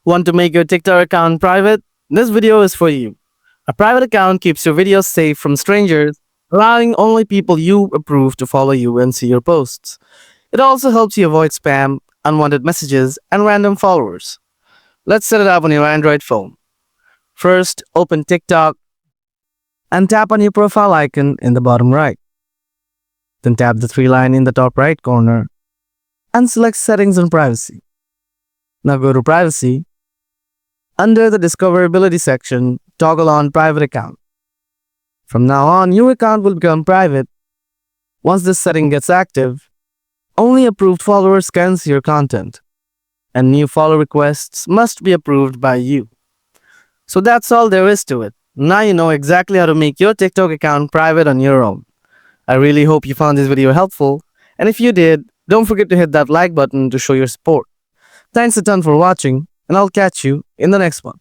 Want to make your TikTok account private? This video is for you. A private account keeps your videos safe from strangers, allowing only people you approve to follow you and see your posts. It also helps you avoid spam, unwanted messages, and random followers. Let's set it up on your Android phone. First, open TikTok and tap on your profile icon in the bottom right. Then tap the three line in the top right corner and select Settings and Privacy. Now go to Privacy. Under the Discoverability section, toggle on Private Account. From now on, your account will become private. Once this setting gets active, only approved followers can see your content, and new follow requests must be approved by you. So that's all there is to it. Now you know exactly how to make your TikTok account private on your own. I really hope you found this video helpful, and if you did, don't forget to hit that like button to show your support. Thanks a ton for watching, and I'll catch you in the next one.